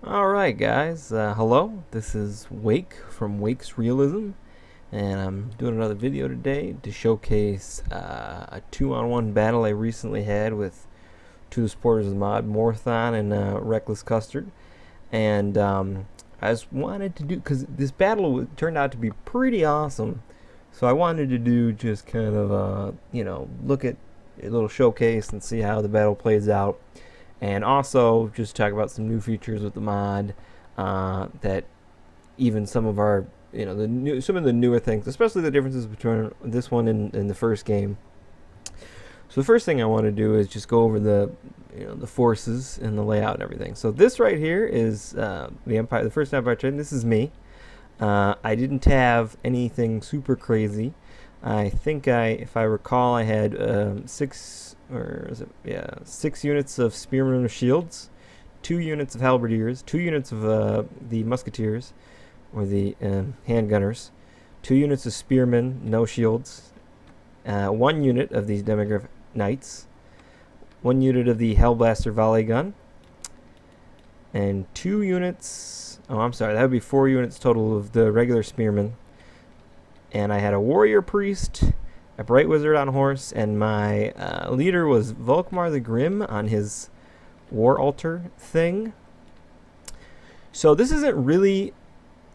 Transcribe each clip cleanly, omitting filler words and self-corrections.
Alright guys, hello, this is Wake from Wake's Realism, and I'm doing another video today to showcase a 2-on-1 battle I recently had with two of the supporters of the mod, Morthon and RecklessCustard. And I just wanted to do, because this battle turned out to be pretty awesome, so I wanted to do just kind of, look at a little showcase and see how the battle plays out. And also just talk about some new features with the mod that even some of our, some of the newer things, especially the differences between this one and the first game. So the first thing I want to do is just go over the forces and the layout and everything. So this right here is the Empire, the first Empire train. This is me. I didn't have anything super crazy. I think if I recall, I had 6 units of spearmen with shields, 2 units of halberdiers, 2 units of the musketeers, or the handgunners, 2 units of spearmen, no shields, 1 unit of these demigryph knights, 1 unit of the hellblaster volley gun, and 2 units. Oh, I'm sorry, that would be 4 units total of the regular spearmen. And I had a warrior priest, a bright wizard on horse, and my leader was Volkmar the Grim on his war altar thing. So this isn't really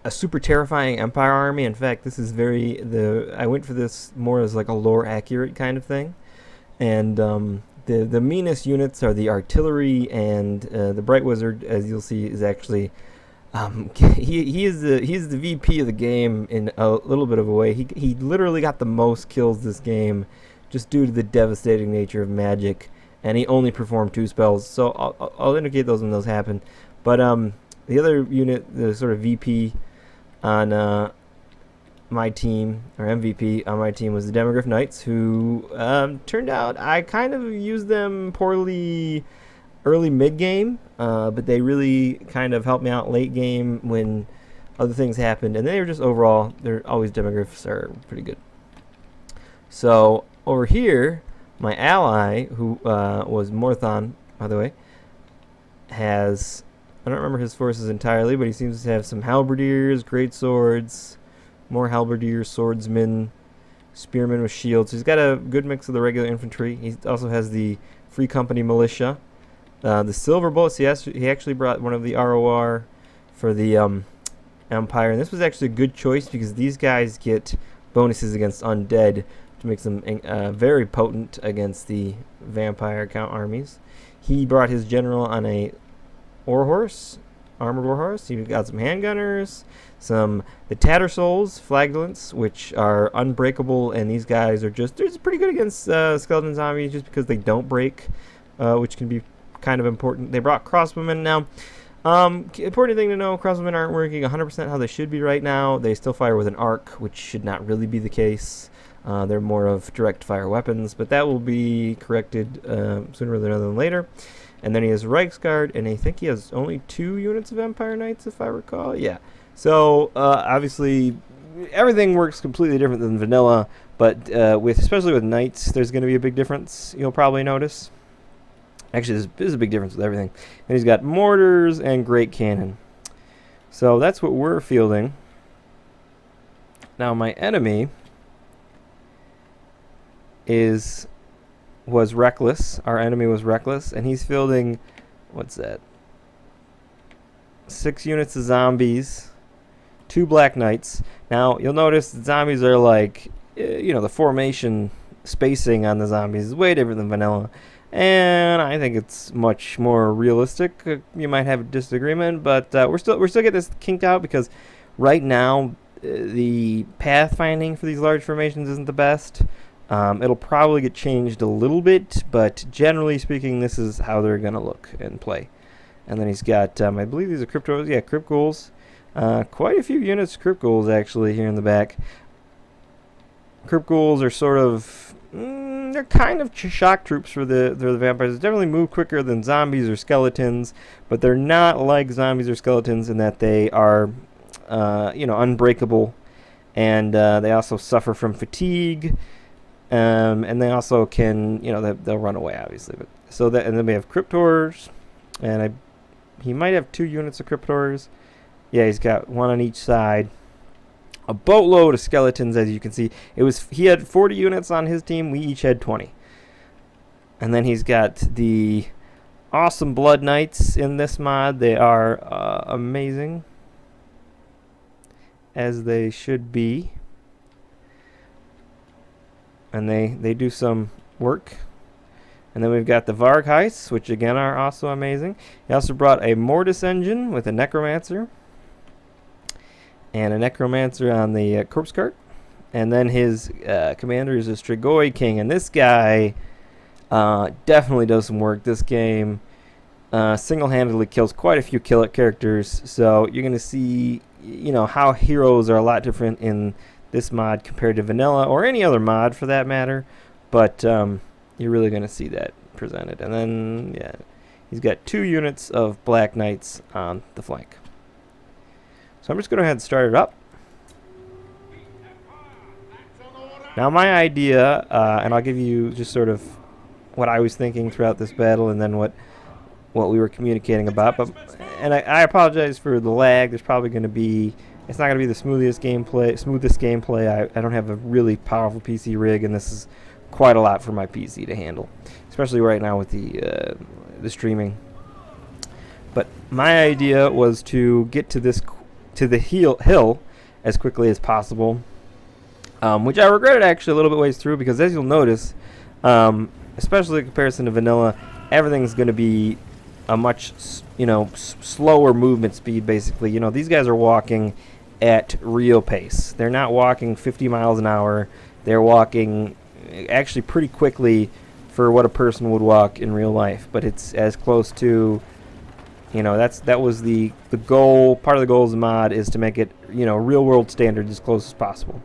a super terrifying Empire army. In fact, this is I went for this more as like a lore accurate kind of thing. And the meanest units are the artillery, and the bright wizard, as you'll see, is actually he's the VP of the game in a little bit of a way. He literally got the most kills this game just due to the devastating nature of magic, and he only performed 2 spells. So I'll indicate those when those happen. But the other unit, the sort of VP on my team, or MVP on my team, was the Demigryph Knights, who turned out I kind of used them poorly early mid game, but they really kind of helped me out late game when other things happened, and they were just overall, they're always demigryphs are pretty good. So over here, my ally, who was Morthon, by the way, has, I don't remember his forces entirely, but he seems to have some halberdiers, great swords, more halberdiers, swordsmen, spearmen with shields. He's got a good mix of the regular infantry. He also has the Free Company militia. The silver bullets, he actually brought one of the ROR for the Empire, and this was actually a good choice because these guys get bonuses against undead to make them very potent against the vampire count armies. He brought his general on a armored war horse. He got some handgunners, the Tattersouls, flagellants, which are unbreakable, and these guys are they're just pretty good against skeleton zombies just because they don't break, which can be kind of important. They brought crossbowmen now. Important thing to know, crossbowmen aren't working 100% how they should be right now. They still fire with an arc, which should not really be the case. They're more of direct fire weapons, but that will be corrected sooner rather than later. And then he has Reichsguard, and I think he has only 2 units of Empire Knights, if I recall. Yeah. So obviously everything works completely different than vanilla, but especially with Knights, there's going to be a big difference. You'll probably notice. Actually, there's a big difference with everything. And he's got mortars and great cannon. So that's what we're fielding. Now my enemy was Reckless. Our enemy was Reckless, and he's fielding, what's that? 6 units of zombies, 2 black knights. Now you'll notice the zombies are like, the formation spacing on the zombies is way different than vanilla. And I think it's much more realistic. You might have a disagreement, but we're still getting this kinked out because right now the pathfinding for these large formations isn't the best. It'll probably get changed a little bit, but generally speaking, this is how they're gonna look and play. And then he's got, I believe these are crypt ghouls. Quite a few units of crypt ghouls actually here in the back. Crypt ghouls are sort of they're kind of shock troops for the vampires. They definitely move quicker than zombies or skeletons, but they're not like zombies or skeletons in that they are, unbreakable, and they also suffer from fatigue, and they also can, they'll run away, obviously. But and then we have cryptors, and I he might have 2 units of Cryptors. Yeah, he's got 1 on each side. A boatload of skeletons, as you can see. He had 40 units on his team. We each had 20. And then he's got the awesome Blood Knights in this mod. They are amazing, as they should be. And they do some work. And then we've got the Vargheists, which again are also amazing. He also brought a Mortis engine with a Necromancer. And a Necromancer on the Corpse Cart. And then his commander is a Strigoi King. And this guy definitely does some work. This game single-handedly kills quite a few characters. So you're going to see, how heroes are a lot different in this mod compared to vanilla or any other mod for that matter. But you're really going to see that presented. And then, yeah, he's got 2 units of Black Knights on the flank. So I'm just going to go ahead and start it up. Now my idea, and I'll give you just sort of what I was thinking throughout this battle and then what we were communicating about. And I apologize for the lag. There's probably going to be, it's not going to be the smoothest gameplay. I don't have a really powerful PC rig, and this is quite a lot for my PC to handle, especially right now with the streaming. But my idea was to get to the hill as quickly as possible, which I regretted actually a little bit ways through, because as you'll notice, especially in comparison to vanilla, everything's going to be a much slower movement speed. Basically, these guys are walking at real pace. They're not walking 50 miles an hour. They're walking actually pretty quickly for what a person would walk in real life, but it's as close to, that was the goal. Part of the goal of the mod is to make it, real world standards as close as possible.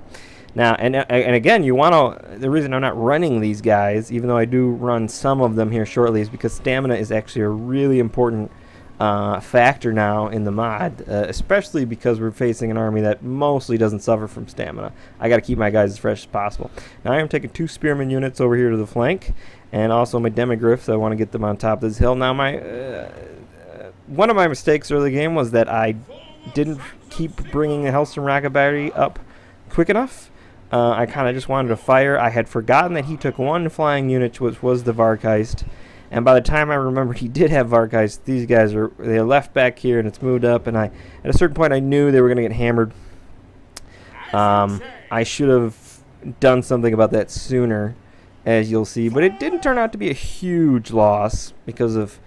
Now, and again, the reason I'm not running these guys, even though I do run some of them here shortly, is because stamina is actually a really important factor now in the mod, especially because we're facing an army that mostly doesn't suffer from stamina. I got to keep my guys as fresh as possible. Now I am taking 2 spearman units over here to the flank, and also my demigryphs. I want to get them on top of this hill. Now one of my mistakes early game was that I didn't keep bringing the Hellstorm rocket battery up quick enough. I kind of just wanted to fire. I had forgotten that he took 1 flying unit, which was the Vargheist. And by the time I remembered he did have Vargheist, these guys they left back here and it's moved up. And at a certain point I knew they were going to get hammered. I should have done something about that sooner, as you'll see. But it didn't turn out to be a huge loss because of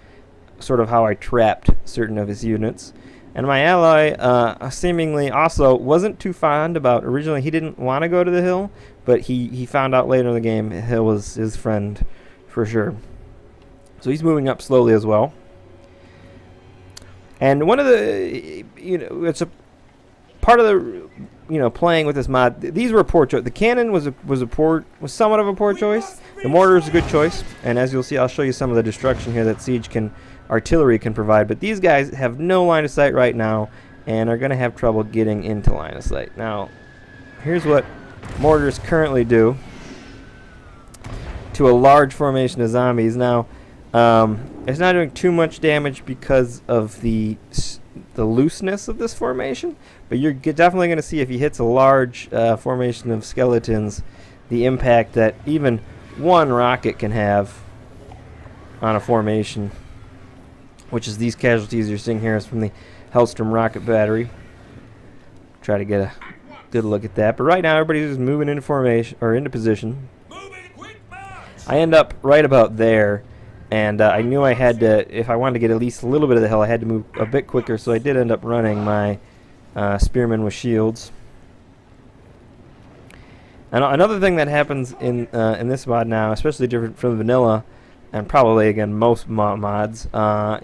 sort of how I trapped certain of his units. And my ally seemingly also wasn't too fond about, originally he didn't want to go to the hill, but he found out later in the game the hill was his friend for sure. So he's moving up slowly as well. And one of the, it's a part of the, playing with this mod. These were a poor choice. The cannon was somewhat of a poor choice. The mortar is a good choice. And as you'll see, I'll show you some of the destruction here that artillery can provide. But these guys have no line of sight right now and are going to have trouble getting into line of sight. Now, here's what mortars currently do to a large formation of zombies. Now, it's not doing too much damage because of the looseness of this formation, but you're definitely going to see if he hits a large formation of skeletons, the impact that even 1 rocket can have on a formation, which is these casualties you're seeing here is from the Hellstorm rocket battery. Try to get a good look at that, but right now everybody's just moving into formation or into position. I end up right about there. And I knew I had to, if I wanted to get at least a little bit of the hill, I had to move a bit quicker, so I did end up running my spearmen with shields. And another thing that happens in this mod now, especially different from vanilla, and probably, again, most mods,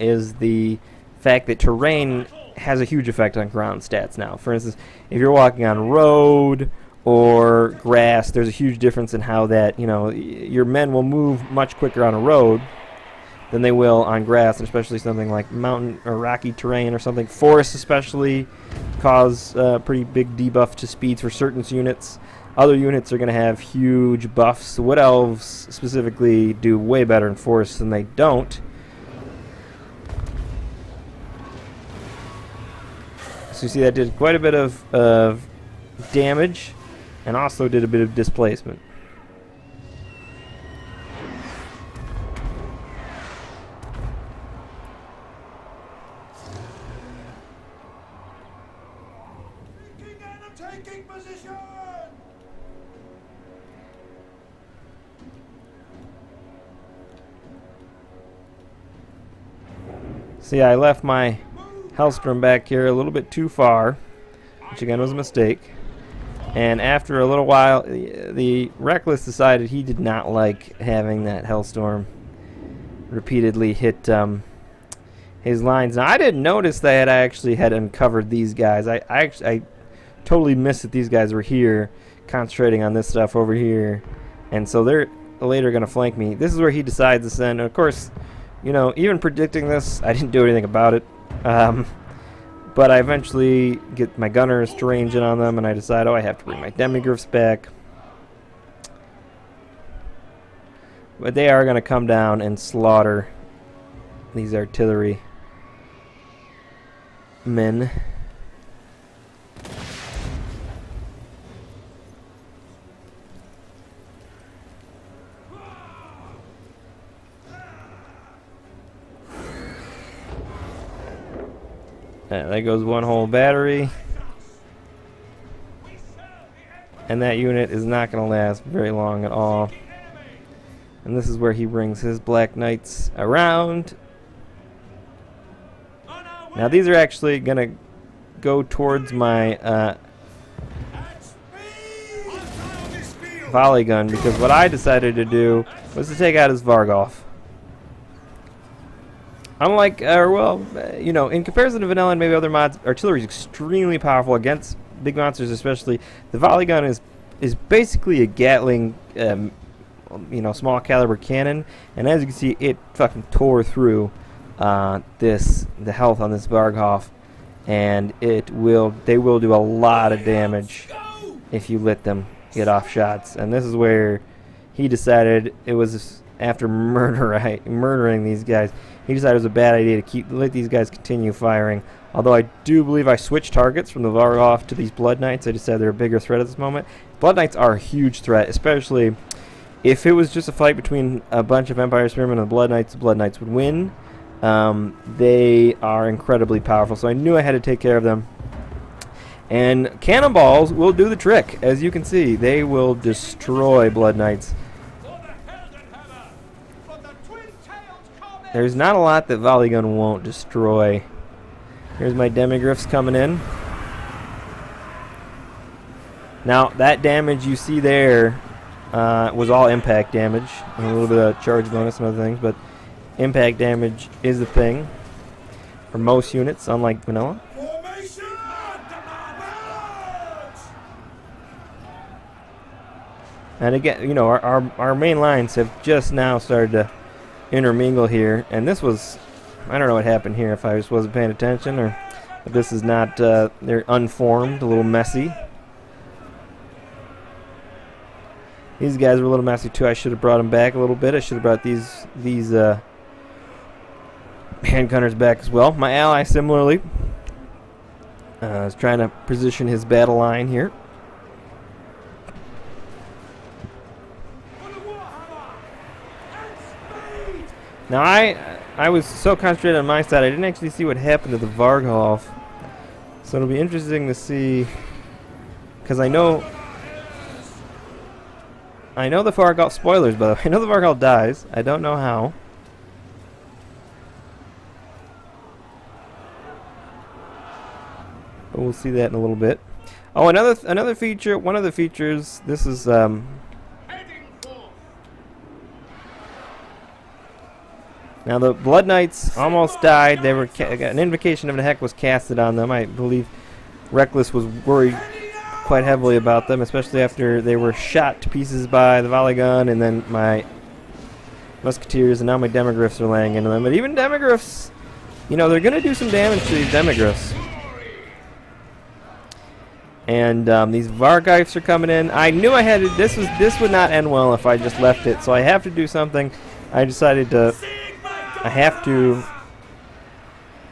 is the fact that terrain has a huge effect on ground stats now. For instance, if you're walking on road or grass, there's a huge difference in how that, your men will move much quicker on a road than they will on grass, and especially something like mountain or rocky terrain or something. Forests especially cause pretty big debuff to speeds for certain units. Other units are going to have huge buffs. Wood elves specifically do way better in forests than they don't. So you see that did quite a bit of damage, and also did a bit of displacement. Taking position! See, I left my Hellstrom back here a little bit too far, which again was a mistake. And after a little while, the Reckless decided he did not like having that Hellstorm repeatedly hit his lines. Now, I didn't notice that I actually had uncovered these guys. I totally missed that these guys were here, concentrating on this stuff over here. And so they're later going to flank me. This is where he decides to send. And of course, you know, even predicting this, I didn't do anything about it. But I eventually get my gunners to range in on them, and I decide, oh, I have to bring my demigriffs back. But they are going to come down and slaughter these artillery men. There goes one whole battery. And that unit is not going to last very long at all. And this is where he brings his Black Knights around. Now these are actually going to go towards my volley gun, because what I decided to do was to take out his Vargolf. Unlike, you know, in comparison to vanilla and maybe other mods, artillery is extremely powerful against big monsters, especially. The volley gun is basically a Gatling, you know, small caliber cannon, and as you can see, it fucking tore through the health on this Vargolf, and they will do a lot of damage if you let them get off shots. And this is where he decided it was after murdering these guys. He decided it was a bad idea to let these guys continue firing. Although I do believe I switched targets from the Vargolf to these Blood Knights. I decided they're a bigger threat at this moment. Blood Knights are a huge threat, especially if it was just a fight between a bunch of Empire Spearmen and the Blood Knights would win. They are incredibly powerful, so I knew I had to take care of them. And cannonballs will do the trick. As you can see, they will destroy Blood Knights. There's not a lot that volley gun won't destroy. Here's my demigriffs coming in. Now that damage you see there was all impact damage, and a little bit of charge bonus and other things, but impact damage is the thing for most units, unlike vanilla. And again, you know, our main lines have just now started to intermingle here, and this was, I don't know what happened here, if I just wasn't paying attention, or if this is not, they're unformed, a little messy. These guys were a little messy too. I should have brought them back a little bit. I should have brought these handgunners back as well. My ally similarly is trying to position his battle line here. Now I was so concentrated on my side, I didn't actually see what happened to the Vargolf. So it'll be interesting to see, because I know the Vargolf, spoilers by the way, I know the Vargolf dies. I don't know how. But we'll see that in a little bit. Oh, another feature, one of the features, this is now the Blood Knights almost died. They were an invocation of the heck was casted on them. I believe Reckless was worried quite heavily about them, especially after they were shot to pieces by the volley gun, and then my musketeers, and now my demigriffs are laying into them. But even demigriffs, you know, they're going to do some damage to these demigriffs. And these Vargolfs are coming in. I knew I had to, this would not end well if I just left it, so I have to do something. I decided to. I have to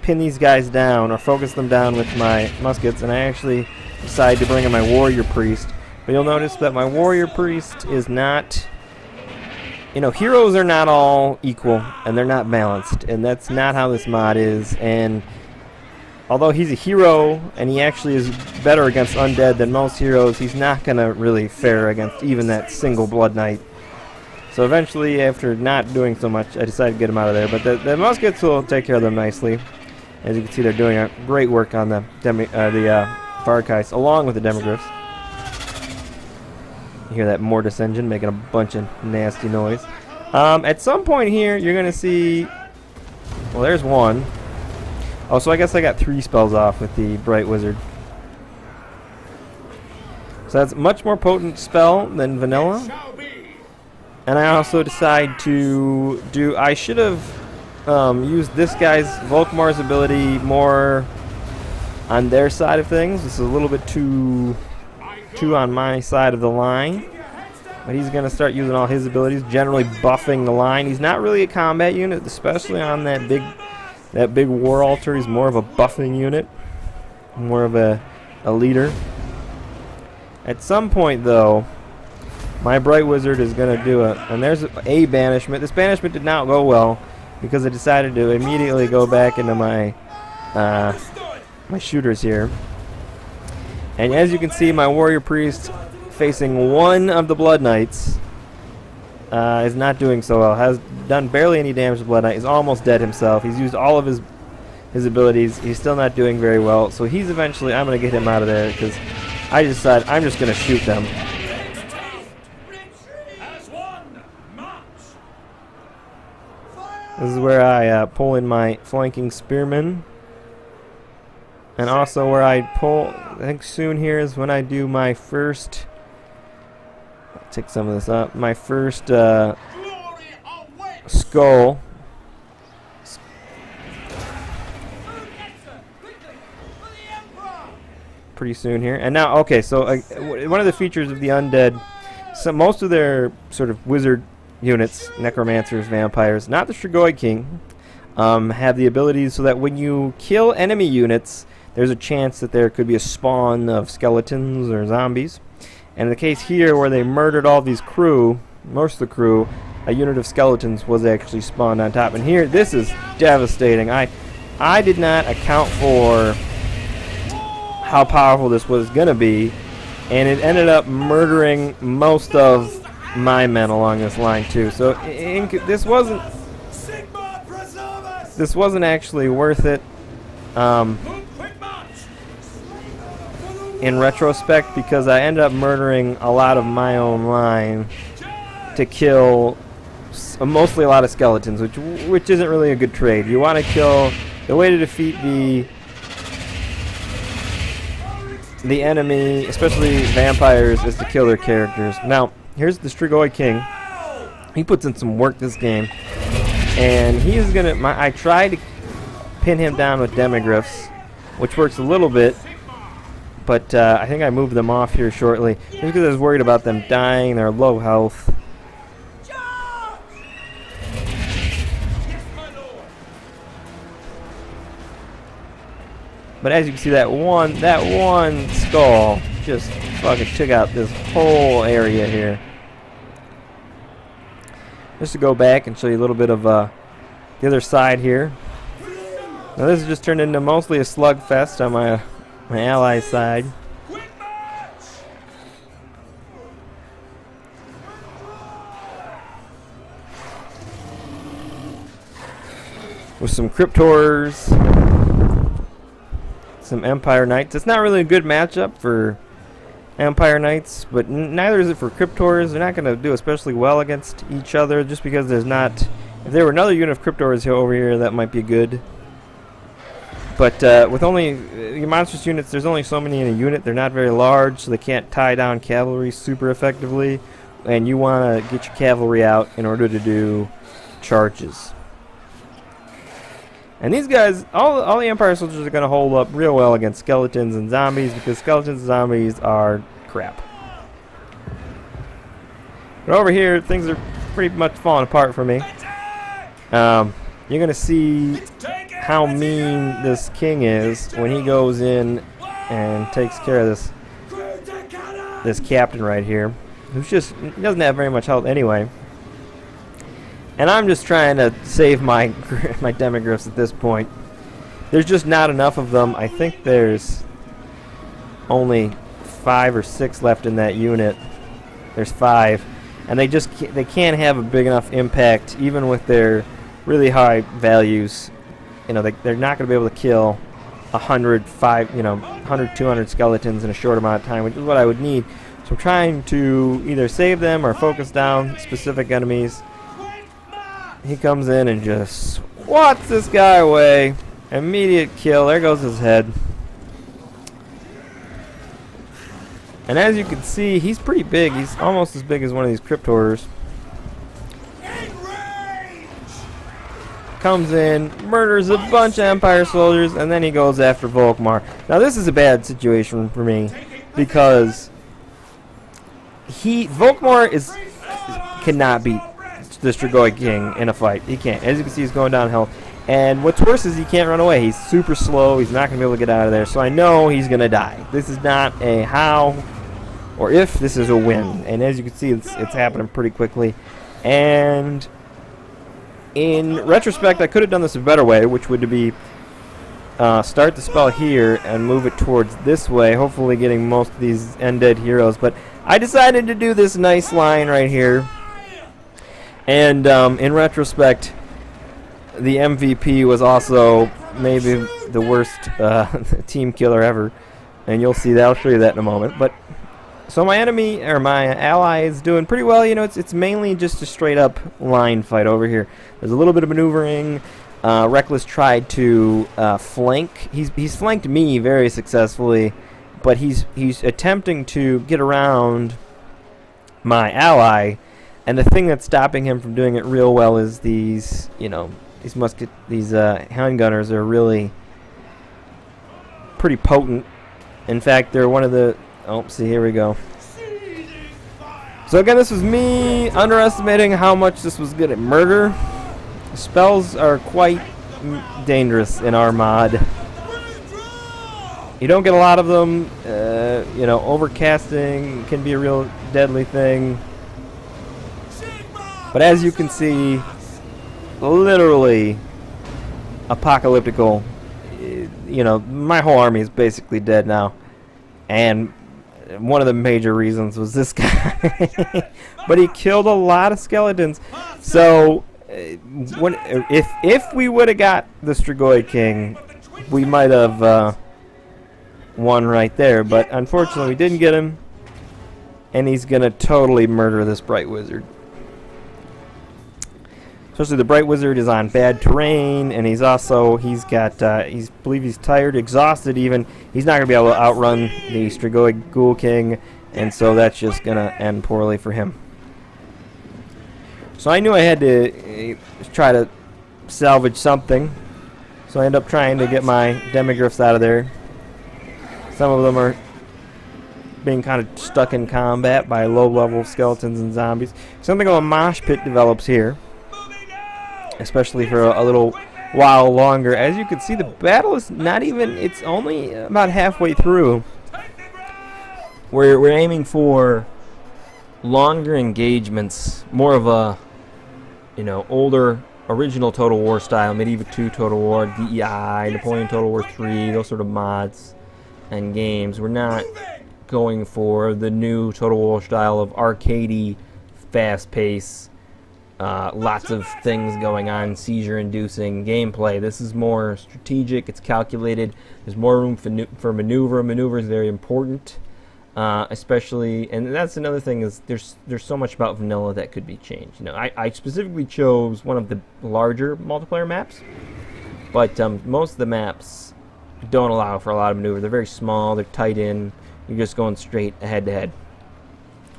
pin these guys down or focus them down with my muskets, and I actually decide to bring in my warrior priest. But you'll notice that my warrior priest is not, you know, heroes are not all equal, and they're not balanced, and that's not how this mod is. And although he's a hero, and he actually is better against undead than most heroes, he's not going to really fare against even that single Blood Knight. So eventually, after not doing so much, I decided to get him out of there. But the muskets will take care of them nicely. As you can see, they're doing a great work on the Varkais, along with the Demogryphs. You hear that Mortis engine making a bunch of nasty noise. At some point here, you're going to see... Well, there's one. Oh, so I guess I got 3 spells off with the Bright Wizard. So that's a much more potent spell than vanilla. And I also decide to do... I should have used this guy's Volkmar's ability more on their side of things. This is a little bit too on my side of the line. But he's going to start using all his abilities, generally buffing the line. He's not really a combat unit, especially on that big war altar. He's more of a buffing unit, more of a leader. At some point, though, my Bright Wizard is going to do it. And there's a banishment. This banishment did not go well because I decided to immediately go back into my my shooters here. And as you can see, my warrior priest facing one of the Blood Knights is not doing so well. Has done barely any damage to Blood Knight. Is almost dead himself. He's used all of his abilities. He's still not doing very well. So he's eventually, I'm going to get him out of there because I decided I'm just going to shoot them. This is where I pull in my flanking spearmen. And also where I pull, I think soon here is when I do my first, I'll take some of this up, my first skull. Pretty soon here. And now, okay, so one of the features of the undead, so most of their sort of wizard units, necromancers, vampires, not the Strigoi King, have the abilities so that when you kill enemy units, there's a chance that there could be a spawn of skeletons or zombies. And in the case here where they murdered all these crew, most of the crew, a unit of skeletons was actually spawned on top. And here, this is devastating. I did not account for how powerful this was going to be, and it ended up murdering most of my men along this line too. So this wasn't actually worth it in retrospect, because I ended up murdering a lot of my own line to kill mostly a lot of skeletons, which isn't really a good trade. You want to kill, the way to defeat the enemy, especially vampires, is to kill their characters. Now, here's the Strigoi King. He puts in some work this game, and he's gonna. I tried to pin him down with Demogryphs, which works a little bit, but I think I moved them off here shortly just because I was worried about them dying. They're low health. But as you can see, that one skull just fucking took out this whole area here. Just to go back and show you a little bit of the other side here. Now this has just turned into mostly a slugfest on my ally side. With some Cryptors, some Empire Knights. It's not really a good matchup for Empire Knights, but neither is it for Cryptors. They're not going to do especially well against each other, just because there's not... If there were another unit of Cryptors over here, that might be good. But with only your monstrous units, there's only so many in a unit. They're not very large, so they can't tie down cavalry super effectively. And you want to get your cavalry out in order to do charges. And these guys, all the Empire soldiers are going to hold up real well against skeletons and zombies, because skeletons and zombies are crap. But over here, things are pretty much falling apart for me. You're going to see how mean this king is when he goes in and takes care of this captain right here, who's just, he doesn't have very much health anyway. And I'm just trying to save my demigryphs at this point. There's just not enough of them. I think there's only 5 or 6 left in that unit. There's 5, and they can't have a big enough impact even with their really high values. You know, they're not going to be able to kill 100, 200 skeletons in a short amount of time, which is what I would need. So I'm trying to either save them or focus down specific enemies. He comes in and just swats this guy away. Immediate kill. There goes his head. And as you can see, he's pretty big. He's almost as big as one of these crypt hoarders. Comes in, murders a bunch of Empire soldiers, and then he goes after Volkmar. Now this is a bad situation for me because Volkmar cannot beat the Strigoi King in a fight. He can't. As you can see, he's going downhill. And what's worse is he can't run away. He's super slow. He's not going to be able to get out of there. So I know he's going to die. This is not a how or if. This is a when. And as you can see, it's happening pretty quickly. And in retrospect, I could have done this a better way, which would be start the spell here and move it towards this way, hopefully getting most of these undead heroes. But I decided to do this nice line right here. And in retrospect, the MVP was also maybe the worst team killer ever, and you'll see that. I'll show you that in a moment. But so my enemy or my ally is doing pretty well. You know, it's mainly just a straight up line fight over here. There's a little bit of maneuvering. Reckless tried to flank. He's flanked me very successfully, but he's attempting to get around my ally. And the thing that's stopping him from doing it real well is these, these handgunners are really pretty potent. In fact, they're one of the... Oh, see, here we go. So again, this was me underestimating how much this was good at murder. Spells are quite dangerous in our mod. You don't get a lot of them. Overcasting can be a real deadly thing. But as you can see, literally apocalyptical. My whole army is basically dead now. And one of the major reasons was this guy. But he killed a lot of skeletons. So if we would have got the Strigoi King, we might have won right there. But unfortunately, we didn't get him. And he's going to totally murder this Bright Wizard. Especially the Bright Wizard is on bad terrain, and he's believe he's tired, exhausted even. He's not going to be able to outrun the Strigoi Ghoul King, and so that's just going to end poorly for him. So I knew I had to try to salvage something, so I end up trying to get my demigryphs out of there. Some of them are being kind of stuck in combat by low-level skeletons and zombies. Something of a mosh pit develops here, especially for a little while longer. As you can see, the battle is it's only about halfway through. We're aiming for longer engagements, more of a older original Total War style, Medieval 2 Total War, DEI, Napoleon Total War 3, those sort of mods and games. We're not going for the new Total War style of arcadey, fast-paced, lots of things going on, seizure-inducing gameplay. This is more strategic. It's calculated. There's more room for maneuver. Maneuver is very important, especially, and that's another thing is there's so much about vanilla that could be changed. I specifically chose one of the larger multiplayer maps, but most of the maps don't allow for a lot of maneuver. They're very small. They're tight in. You're just going straight head-to-head.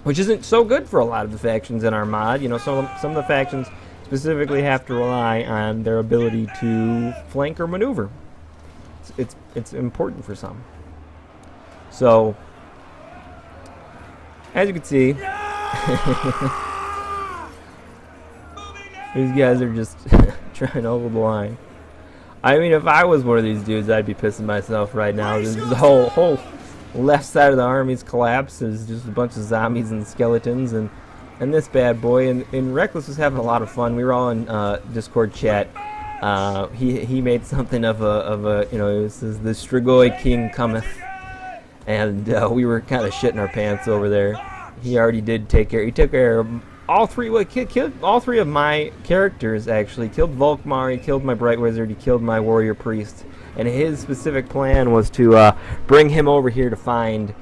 Which isn't so good for a lot of the factions in our mod. Some of the factions specifically have to rely on their ability to flank or maneuver. It's important for some. So, as you can see, these guys are just trying to hold the line. I mean, if I was one of these dudes, I'd be pissing myself right now. The whole left side of the army's collapsed. There's just a bunch of zombies and skeletons, and this bad boy. And Reckless was having a lot of fun. We were all in Discord chat. He made something of a you know, it says the Strigoi King cometh, and we were kind of shitting our pants over there. He already did take care. He took care of all three. Well, killed all three of my characters. Actually, killed Volkmar. He killed my Bright Wizard. He killed my Warrior Priest. And his specific plan was to bring him over here to find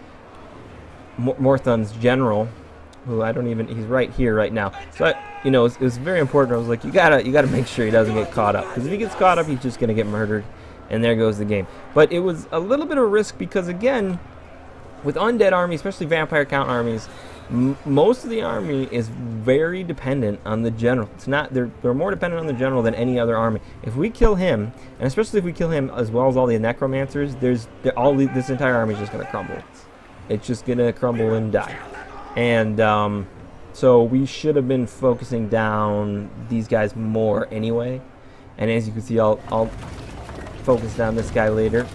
Morthon's general, who I don't even. He's right here right now. So you know, it was very important. I was like, you gotta make sure he doesn't get caught up, because if he gets caught up, he's just gonna get murdered, and there goes the game. But it was a little bit of a risk because, again, with undead armies, especially vampire count armies, most of the army is very dependent on the general. It's not they're more dependent on the general than any other army. If we kill him, and especially if we kill him as well as all the necromancers, this entire army is just gonna crumble. It's just gonna crumble and die. And so we should have been focusing down these guys more anyway. And as you can see, I'll focus down this guy later.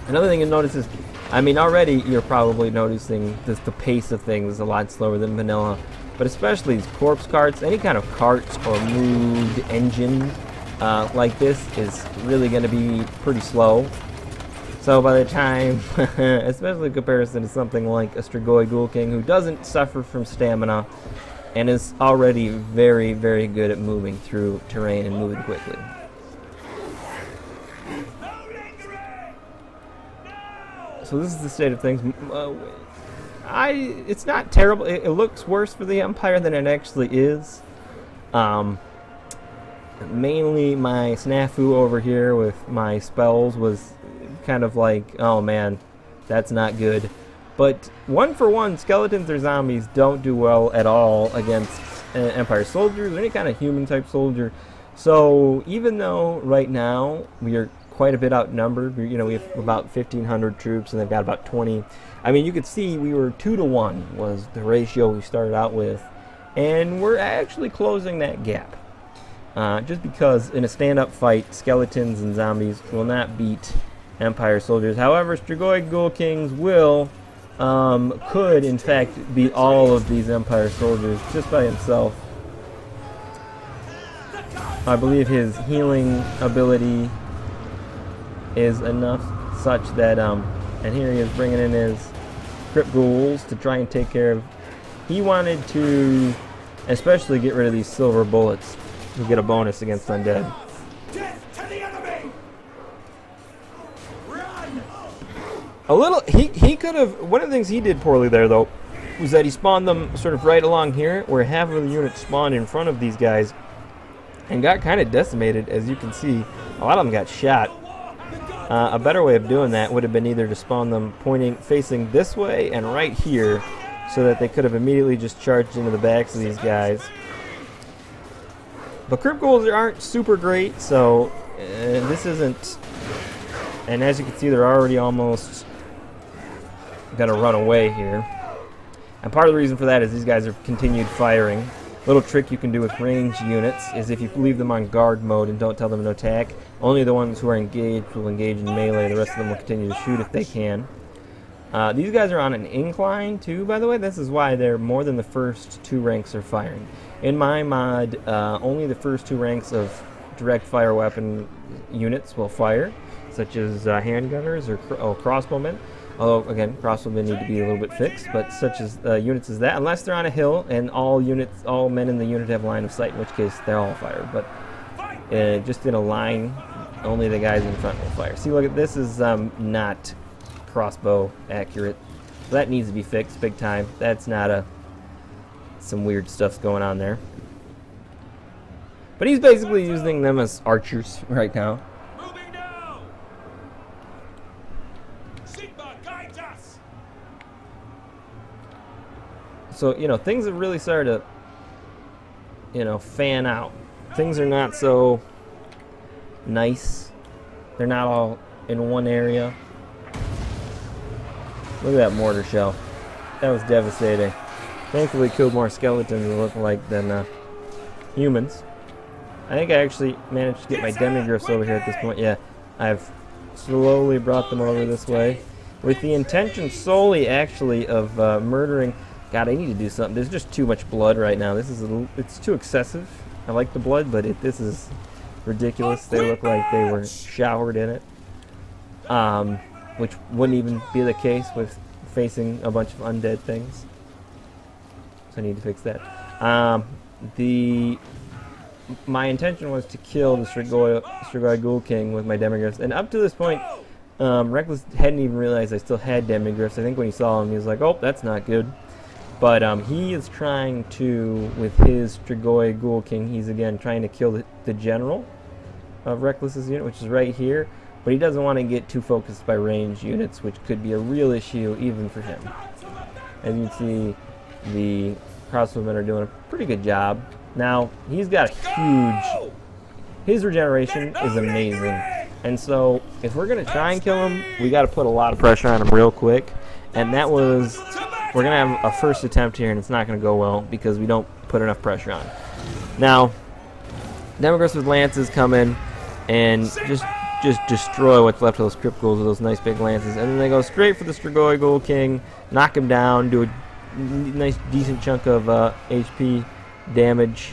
Another thing you'll notice is, I mean, already you're probably noticing the pace of things is a lot slower than vanilla. But especially these corpse carts, any kind of cart or moved engine like this is really going to be pretty slow. So by the time, especially in comparison to something like a Strigoi Ghoul King, who doesn't suffer from stamina and is already very, very good at moving through terrain and moving quickly. So this is the state of things. It's not terrible. It looks worse for the Empire than it actually is. Mainly my snafu over here with my spells was kind of like, oh man, that's not good. But one for one, skeletons or zombies don't do well at all against Empire soldiers or any kind of human type soldier. So even though right now we are quite a bit outnumbered, you know, we have about 1,500 troops and they've got about 20. I mean, you could see we were 2-to-1 was the ratio we started out with, and we're actually closing that gap. Just because in a stand-up fight, skeletons and zombies will not beat Empire soldiers. However, Strigoi Ghoul Kings could in fact beat all of these Empire soldiers just by himself. I believe his healing ability is enough such that, and here he is bringing in his Crypt Ghouls to try and take care of. He wanted to especially get rid of these silver bullets to get a bonus against undead. A little, he could have, one of the things he did poorly there though, was that he spawned them sort of right along here, where half of the units spawned in front of these guys, and got kind of decimated, as you can see. A lot of them got shot. A better way of doing that would have been either to spawn them facing this way and right here, so that they could have immediately just charged into the backs of these guys. But Crypt Ghouls aren't super great, so this isn't. And as you can see, they're already almost gonna run away here. And part of the reason for that is these guys are continued firing. Little trick you can do with ranged units is if you leave them on guard mode and don't tell them to attack, only the ones who are engaged will engage in melee. The rest of them will continue to shoot if they can. These guys are on an incline too, by the way. This is why they're more than the first 2 ranks are firing. In my mod, only the first 2 ranks of direct fire weapon units will fire, such as handgunners or crossbowmen. Although, again, crossbowmen need to be a little bit fixed, but such as units as that, unless they're on a hill and all men in the unit have line of sight, in which case they're all fired. But just in a line, only the guys in front will fire. See, look at this is not crossbow accurate. So that needs to be fixed big time. That's not some weird stuff's going on there. But he's basically using them as archers right now. So, you know, things have really started to, you know, fan out. Things are not so nice. They're not all in one area. Look at that mortar shell. That was devastating. Thankfully killed more skeletons, it looked like, than humans. I think I actually managed to get my demigriffs over here at this point. Yeah, I've slowly brought them over this way with the intention solely actually of murdering. God, I need to do something. There's just too much blood right now. This is it's too excessive. I like the blood, but this is ridiculous. They look like they were showered in it, which wouldn't even be the case with facing a bunch of undead things. So I need to fix that. My intention was to kill the Strigoi Ghoul King with my demigriffs, and up to this point, Reckless hadn't even realized I still had demigriffs. I think when he saw him, he was like, "Oh, that's not good." But he is trying to, with his Strigoi Ghoul King, he's again trying to kill the general of Reckless's unit, which is right here. But he doesn't want to get too focused by ranged units, which could be a real issue even for him. As you can see, the crossbowmen are doing a pretty good job. Now, he's got a his regeneration is amazing. And so, if we're going to try and kill him, we got to put a lot of pressure on him real quick. And that was, we're going to have a first attempt here, and it's not going to go well because we don't put enough pressure on. Now, demigriffs with lances come in and just destroy what's left of those crypt ghouls with those nice big lances. And then they go straight for the Strigoi Ghoul King, knock him down, do a nice decent chunk of HP damage.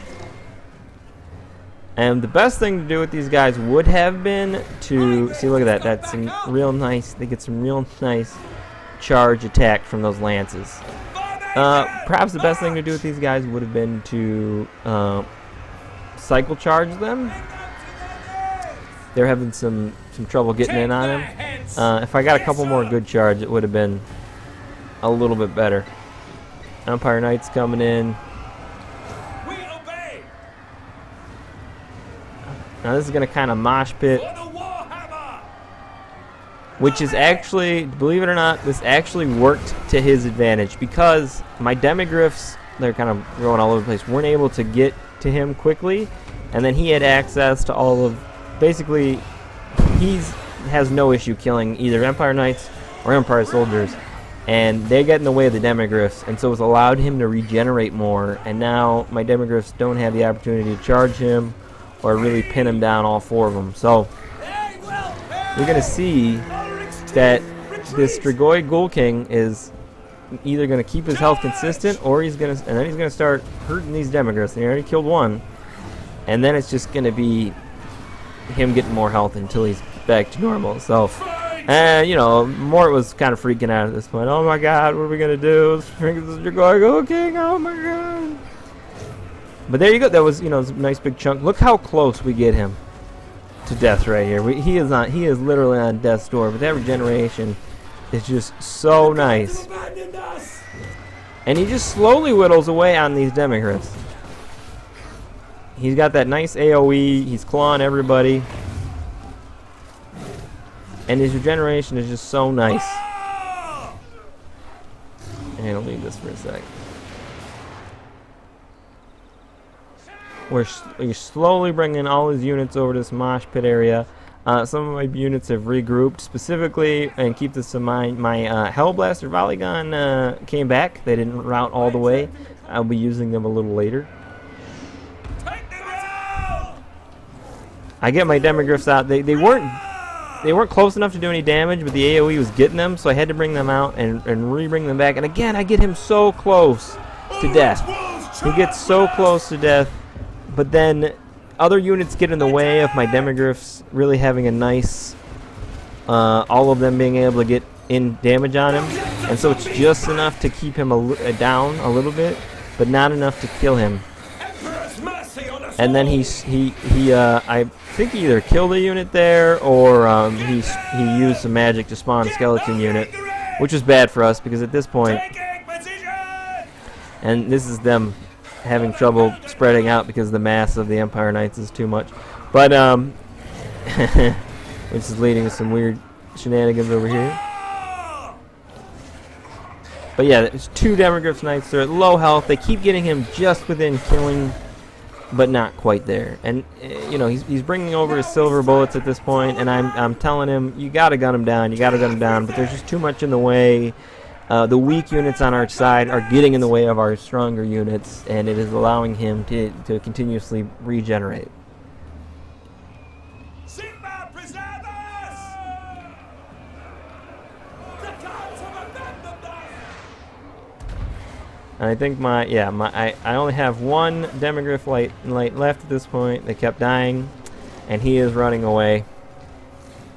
And the best thing to do with these guys would have been to see, look at that, that's some real nice, they get some real nice charge attack from those lances. Perhaps the best thing to do with these guys would have been to cycle charge them. They're having some trouble getting in on him. If I got a couple more good charge, it would have been a little bit better. Empire Knights coming in. Now this is going to kind of mosh pit, which is actually, believe it or not, this actually worked to his advantage because my demigriffs, they're kind of going all over the place, weren't able to get to him quickly, and then he had access to all of, basically, he has no issue killing either Empire Knights or Empire Soldiers, and they get in the way of the demigriffs, and so it's allowed him to regenerate more, and now my demigriffs don't have the opportunity to charge him or really pin him down, all four of them. So we're going to see that this Strigoi Ghoul King is either going to keep his health consistent, or he's going to, and then he's going to start hurting these demigriffs. And he already killed one, and then it's just going to be him getting more health until he's back to normal. So, you know, Mort was kind of freaking out at this point. Oh my God, what are we going to do? This Strigoi Ghoul King, oh my God. But there you go. That was, you know, a nice big chunk. Look how close we get him to death right here. He is literally on death's door. But that regeneration is just so nice. And he just slowly whittles away on these demigriffs. He's got that nice AoE. He's clawing everybody. And his regeneration is just so nice. And I'll leave this for a sec. We're slowly bringing all his units over to this mosh pit area. Some of my units have regrouped specifically, and keep this in mind, my Hellblaster volley gun came back. They didn't route all the way. I'll be using them a little later. I get my demigriffs out. They weren't close enough to do any damage, but the AoE was getting them, so I had to bring them out and re-bring them back. And again, I get him so close to death. He gets so close to death. But then other units get in the way of my demigriffs really having a nice, all of them being able to get in damage on him. And so it's just enough to keep him down a little bit, but not enough to kill him. And then I think he either killed a unit there, or he used some magic to spawn a skeleton unit, which was bad for us because at this point, and this is them having trouble spreading out because the mass of the Empire Knights is too much. But, which is leading to some weird shenanigans over here. But yeah, there's two Demigriffs Knights. They're at low health. They keep getting him just within killing, but not quite there. And, you know, he's bringing over his silver bullets at this point, and I'm telling him, you gotta gun him down, but there's just too much in the way. The weak units on our side are getting in the way of our stronger units, and it is allowing him to continuously regenerate. And I think I only have one Demigryph light left at this point. They kept dying, and he is running away.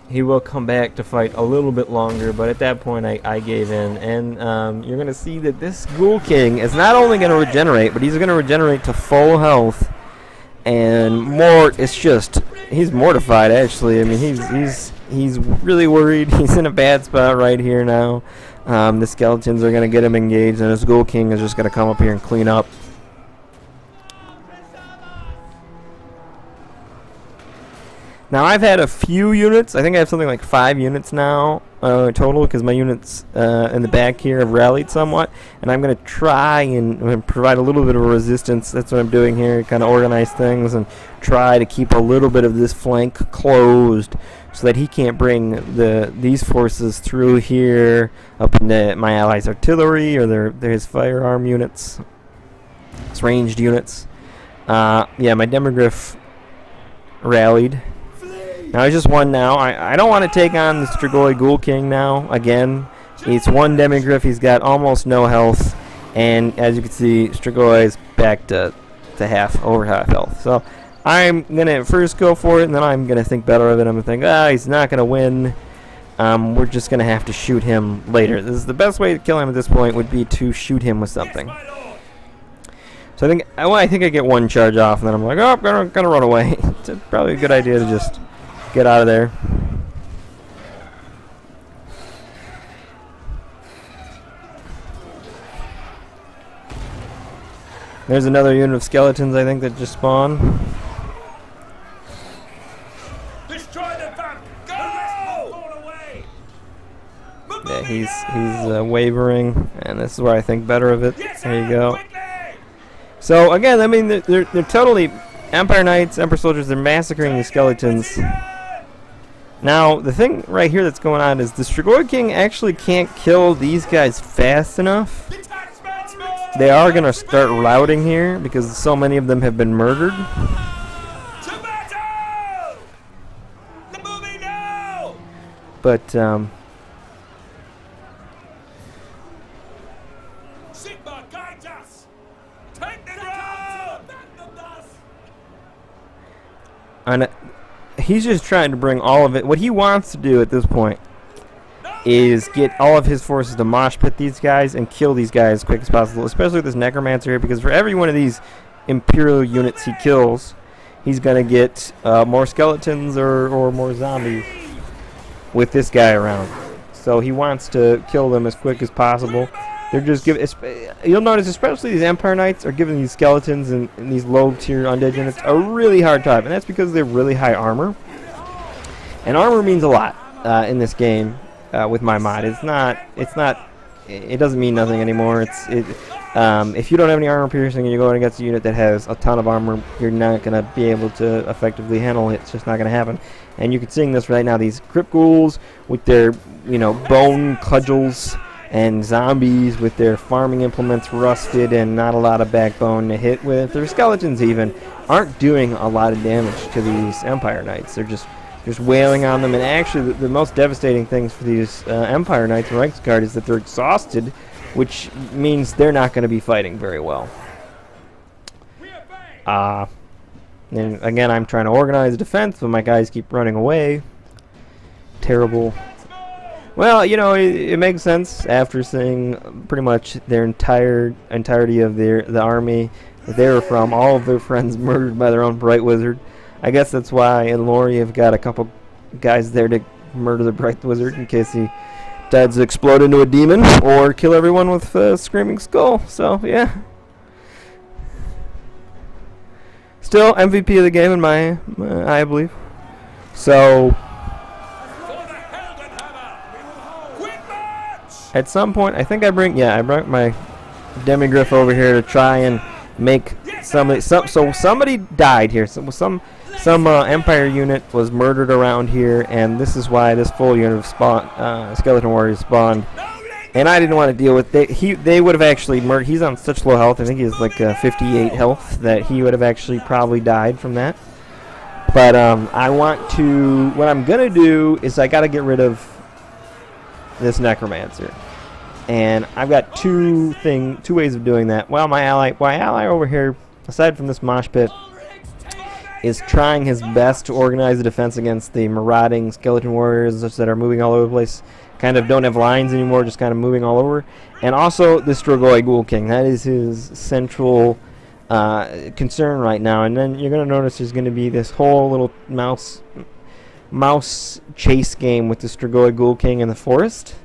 He will come back to fight a little bit longer, but at that point I gave in. And you're going to see that this Ghoul King is not only going to regenerate, but he's going to regenerate to full health. And he's mortified, actually. I mean, he's really worried. He's in a bad spot right here now. The skeletons are going to get him engaged, and this Ghoul King is just going to come up here and clean up. Now, I've had a few units. I think I have something like 5 units now total, because my units in the back here have rallied somewhat. And I'm going to try and provide a little bit of a resistance. That's what I'm doing here, kind of organize things and try to keep a little bit of this flank closed so that he can't bring these forces through here up into my allies' artillery or his firearm units, his ranged units. Yeah, my Demigryph rallied. Now he's just one now. I don't want to take on the Strigoi Ghoul King now. Again, it's one Demigryph. He's got almost no health. And as you can see, Strigoi is back to over half health. So I'm going to first go for it, and then I'm going to think better of it. I'm going to think, he's not going to win. We're just going to have to shoot him later. This is the best way to kill him at this point would be to shoot him with something. So I think I get one charge off, and then I'm like, I'm going to run away. It's probably a good idea to just get out of there. There's another unit of skeletons, I think, that just spawned. Destroy the van. Go! Yeah, he's wavering, and this is where I think better of it. There you go. So again, I mean, they're totally Empire Knights, Emperor soldiers. They're massacring the skeletons. Now, the thing right here that's going on is the Strigoi King actually can't kill these guys fast enough. They are going to start routing here because so many of them have been murdered. But, and he's just trying to bring all of it. What he wants to do at this point is get all of his forces to mosh pit these guys and kill these guys as quick as possible, especially with this Necromancer here, because for every one of these Imperial units he kills, he's going to get more skeletons or more zombies with this guy around. So he wants to kill them as quick as possible. They're just giving. You'll notice, especially these Empire Knights are giving these skeletons and these low-tier undead units a really hard time, and that's because they're really high armor. And armor means a lot in this game with my mod. It doesn't mean nothing anymore. If you don't have any armor piercing and you're going against a unit that has a ton of armor, you're not going to be able to effectively handle it. It's just not going to happen. And you can see this right now. These Crypt Ghouls with their bone cudgels, and zombies with their farming implements rusted and not a lot of backbone to hit with. Their skeletons even aren't doing a lot of damage to these Empire Knights. They're just wailing on them. And actually, the most devastating things for these Empire Knights and RecklessCustard is that they're exhausted, which means they're not going to be fighting very well. And again, I'm trying to organize defense, but my guys keep running away. Terrible. Well, it makes sense after seeing pretty much their entirety of the army that they were from, all of their friends murdered by their own Bright Wizard. I guess that's why in lore you've got a couple guys there to murder the Bright Wizard in case he decides to explode into a demon or kill everyone with a Screaming Skull. So, yeah. Still MVP of the game in my I believe. So at some point, I think I brought my Demigryph over here to try and make somebody. So somebody died here. Some Empire unit was murdered around here, and this is why this full unit of skeleton warriors spawned. And I didn't want to deal with it. They would have actually murdered. He's on such low health. I think he's like 58 health that he would have actually probably died from that. But what I'm gonna do is I gotta get rid of this Necromancer. And I've got two ways of doing that. Well, my ally over here, aside from this mosh pit, is trying his best to organize a defense against the marauding skeleton warriors that are moving all over the place. Kind of don't have lines anymore, just kind of moving all over. And also the Strigoi Ghoul King. That is his central concern right now. And then you're going to notice there's going to be this whole little mouse chase game with the Strigoi Ghoul King in the forest.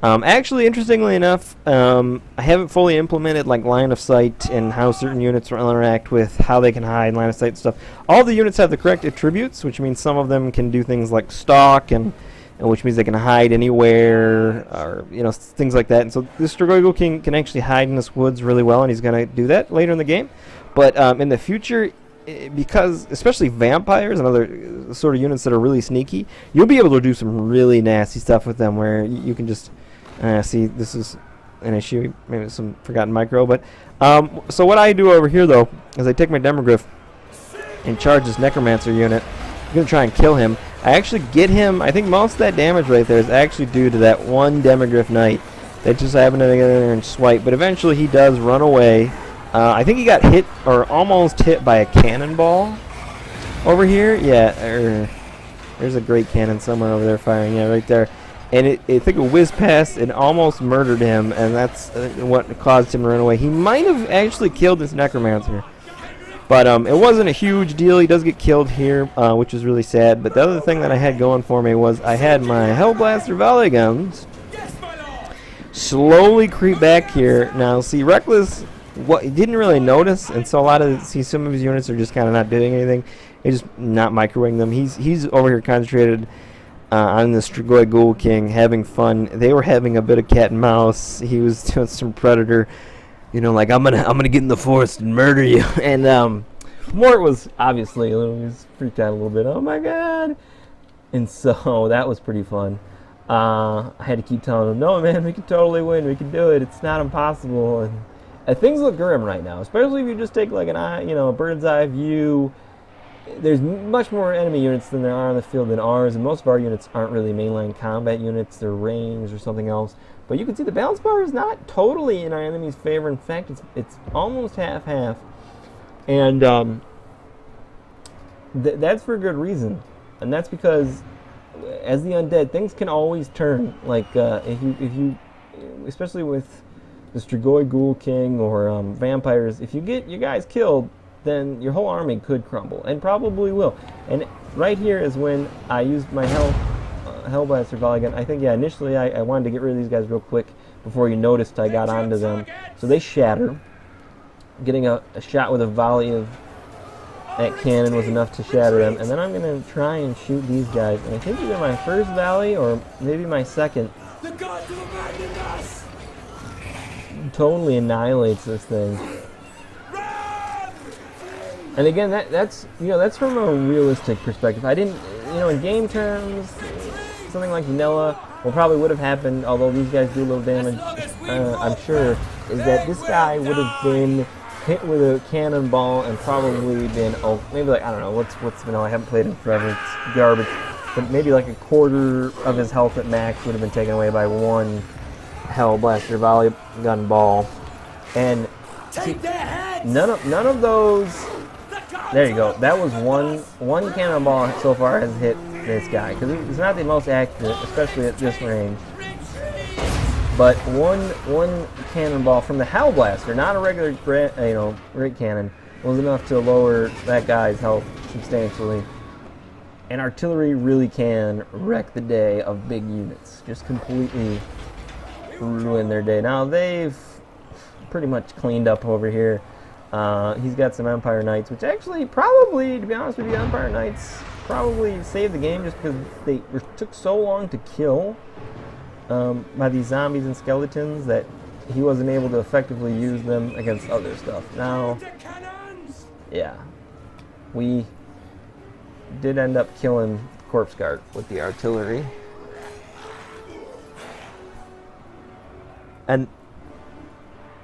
Actually, interestingly enough, I haven't fully implemented like line of sight and how certain units will interact with how they can hide, line of sight stuff. All the units have the correct attributes, which means some of them can do things like stalk, and which means they can hide anywhere, or things like that. And so this Strigoi Ghoul King can actually hide in this woods really well, and he's going to do that later in the game. But in the future, because especially vampires and other sort of units that are really sneaky, you'll be able to do some really nasty stuff with them, where you can just see, this is an issue, maybe some forgotten micro, but so what I do over here though is I take my Demogryph and charge this Necromancer unit. I'm going to try and kill him. I actually get him. I think most of that damage right there is actually due to that one Demogryph Knight that just happened to get in there and swipe, but eventually he does run away. I think he got hit, or almost hit, by a cannonball over here. Yeah, there's a great cannon somewhere over there firing. Yeah, right there. And I think it whizzed past and almost murdered him, and that's what caused him to run away. He might have actually killed this Necromancer, but it wasn't a huge deal. He does get killed here, which is really sad. But the other thing that I had going for me was I had my Hellblaster volley guns slowly creep back here. Now, see, Reckless didn't really notice, and so some of his units are just kind of not doing anything. He's just not microwaving them. He's over here concentrated on the Strigoi Ghoul King, having fun. They were having a bit of cat and mouse. He was doing some Predator, like I'm gonna get in the forest and murder you. And Mort was obviously he was freaked out a little bit. Oh my god! And so that was pretty fun. I had to keep telling him, no man, we can totally win. We can do it. It's not impossible. And things look grim right now, especially if you just take like a bird's eye view. There's much more enemy units than there are on the field than ours, and most of our units aren't really mainline combat units. They're ranged or something else. But you can see the balance bar is not totally in our enemy's favor. In fact, it's almost half-half. And that's for a good reason. And that's because, as the undead, things can always turn. Like, if you especially with the Strigoi Ghoul King or vampires, if you get your guys killed, then your whole army could crumble, and probably will. And right here is when I used my Hellblaster volley gun. I think, yeah, initially I wanted to get rid of these guys real quick before you noticed I got onto them. So they shatter. Getting a shot with a volley of that cannon was enough to shatter them. And then I'm going to try and shoot these guys. And I think either my first volley or maybe my second The gods have abandoned us! totally annihilates this thing. And again, that's from a realistic perspective. I didn't, in game terms, something like vanilla, what probably would have happened, although these guys do a little damage, I'm sure, is that this guy would have been hit with a cannonball and probably been, maybe like, I don't know, what's vanilla? I haven't played it forever, it's garbage, but maybe like a quarter of his health at max would have been taken away by one Hellblaster volley gun ball. And Take their heads! none of those. There you go. That was one cannonball so far has hit this guy, because it's not the most accurate, especially at this range. But one cannonball from the Hellblaster, not a regular great cannon, was enough to lower that guy's health substantially. And artillery really can wreck the day of big units, just completely ruin their day. Now they've pretty much cleaned up over here. He's got some Empire Knights, which actually probably, to be honest with you, Empire Knights probably saved the game just because they took so long to kill by these zombies and skeletons that he wasn't able to effectively use them against other stuff. Now, yeah, we did end up killing Corpse Guard with the artillery. And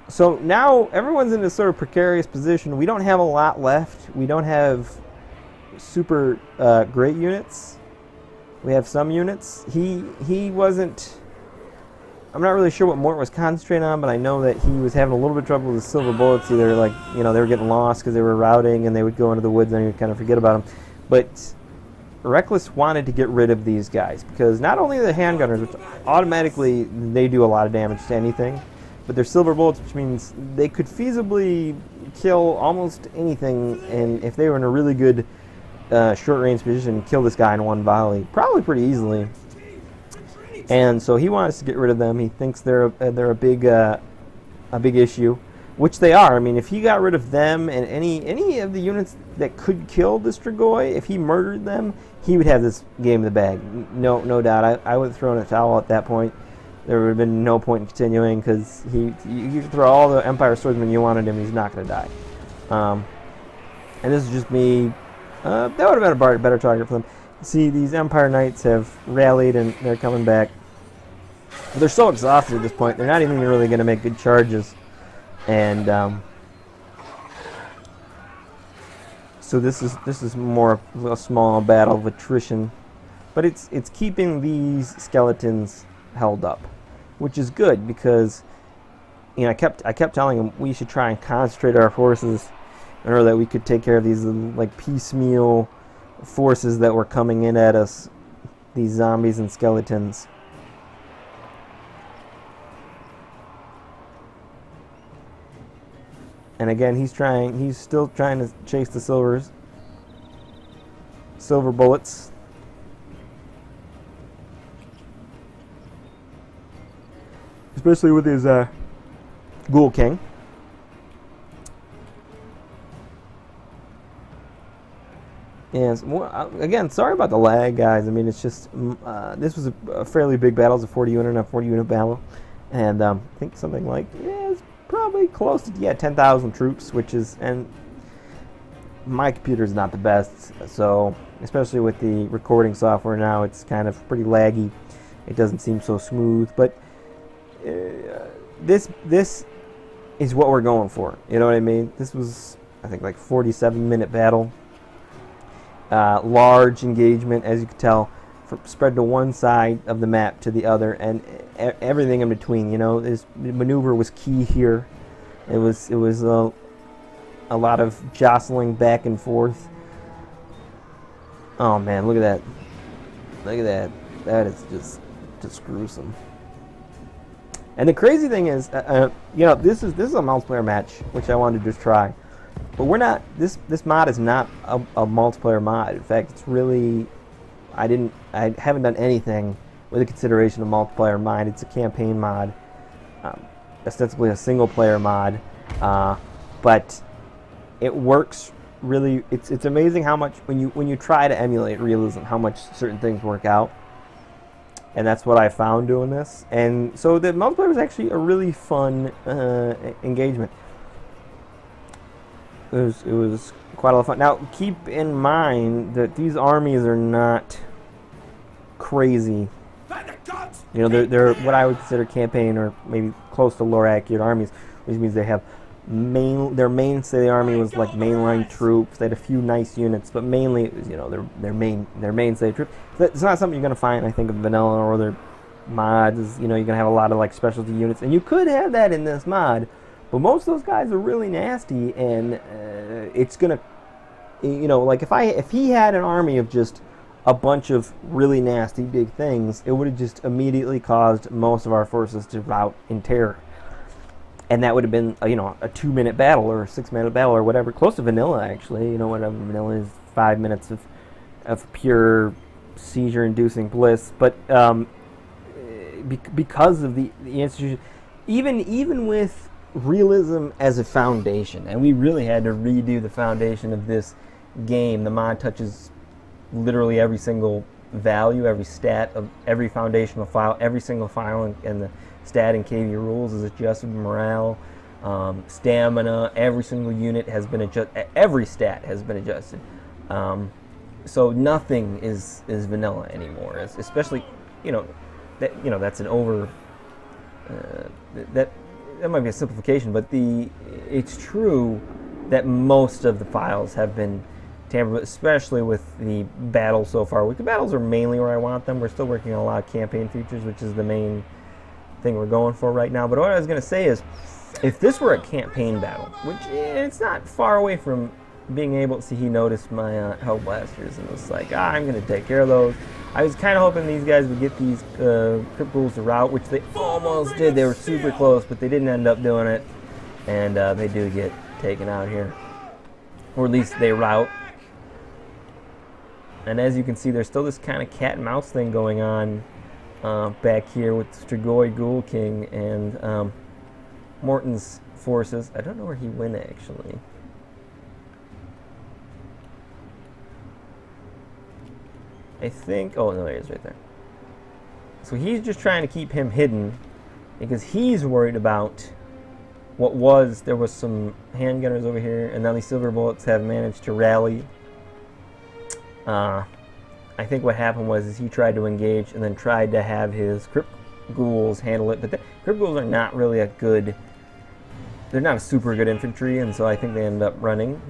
so now everyone's in this sort of precarious position. We don't have a lot left. We don't have super great units. We have some units. He wasn't I'm not really sure what Mort was concentrating on, but I know that he was having a little bit of trouble with the silver bullets. Either like, you know, they were getting lost because they were routing and they would go into the woods and he would kind of forget about them. But Reckless wanted to get rid of these guys because not only the handgunners, which automatically they do a lot of damage to anything, but they're silver bullets, which means they could feasibly kill almost anything, and if they were in a really good short-range position, kill this guy in one volley, probably pretty easily. And so he wants to get rid of them. He thinks they're a big issue, which they are. I mean, if he got rid of them and any of the units that could kill this Strigoi, if he murdered them, he would have this game in the bag. No doubt. I would have thrown a towel at that point. There would have been no point in continuing because you could throw all the Empire swordsmen you wanted him, he's not going to die. And this is just me. That would have been a better target for them. See, these Empire Knights have rallied and they're coming back. They're so exhausted at this point, they're not even really going to make good charges. And so this is more a small battle of attrition, but it's keeping these skeletons held up, which is good because, you know, I kept telling them we should try and concentrate our forces in order that we could take care of these like piecemeal forces that were coming in at us, these zombies and skeletons. And again, he's still trying to chase the silver bullets. Especially with his Ghoul King. And again, sorry about the lag, guys. I mean, it's just this was a fairly big battle. It was a 40 unit and a 40 unit battle, and I think something like it's probably close to 10,000 troops, which is, and my computer is not the best, so especially with the recording software now, it's kind of pretty laggy. It doesn't seem so smooth, but this is what we're going for. You know what I mean? This was, I think, like 47-minute battle. Large engagement, as you can tell, spread to one side of the map to the other, and everything in between. You know, this maneuver was key here. It was a lot of jostling back and forth. Oh man, look at that! Look at that! That is just gruesome. And the crazy thing is, you know, this is a multiplayer match, which I wanted to just try. But we're not. This mod is not a multiplayer mod. In fact, it's really. I haven't done anything with a consideration of multiplayer mod. It's a campaign mod, ostensibly a single player mod, but it works really. It's amazing how much when you try to emulate realism, how much certain things work out. And that's what I found doing this. And so the multiplayer was actually a really fun engagement. It was quite a lot of fun. Now, keep in mind that these armies are not crazy. You know, they're what I would consider campaign or maybe close to lore accurate armies, which means they have their mainstay army was like mainline troops. They had a few nice units, but mainly it was, you know, their mainstay troops. It's not something you're gonna find, I think, of vanilla or other mods. You know, you're gonna have a lot of like specialty units, and you could have that in this mod. But most of those guys are really nasty, and it's gonna, you know, like if he had an army of just a bunch of really nasty big things, it would have just immediately caused most of our forces to rout in terror, and that would have been you know, a 2-minute battle or a 6-minute battle or whatever, close to vanilla actually. You know, whatever vanilla is, 5 minutes of pure seizure-inducing bliss. But because of the institution, even with realism as a foundation, and we really had to redo the foundation of this game. The mod touches literally every single value, every stat of every foundational file, every single file in the stat and KV rules is adjusted. Morale, stamina, every single unit has been adjusted. Every stat has been adjusted. So nothing is vanilla anymore. Especially, you know, that's an over that might be a simplification, but it's true that most of the files have been tampered with, especially with the battles so far. The battles are mainly where I want them. We're still working on a lot of campaign features, which is the main thing we're going for right now. But what I was going to say is, if this were a campaign battle, which it's not far away from being able to see, he noticed my hell blasters and was like, I'm going to take care of those. I was kind of hoping these guys would get these crypt ghouls to rout, which they almost did. They were super close, but they didn't end up doing it. And they do get taken out here. Or at least they rout. And as you can see, there's still this kind of cat and mouse thing going on back here with Strigoi Ghoul King and Morton's forces. I don't know where he went, actually. I think... Oh, no, there he is right there. So he's just trying to keep him hidden because he's worried about what was... There was some handgunners over here, and now these silver bullets have managed to rally. I think what happened was is he tried to engage and then tried to have his crypt ghouls handle it, but the crypt ghouls are not really a good... They're not a super good infantry, and so I think they end up running.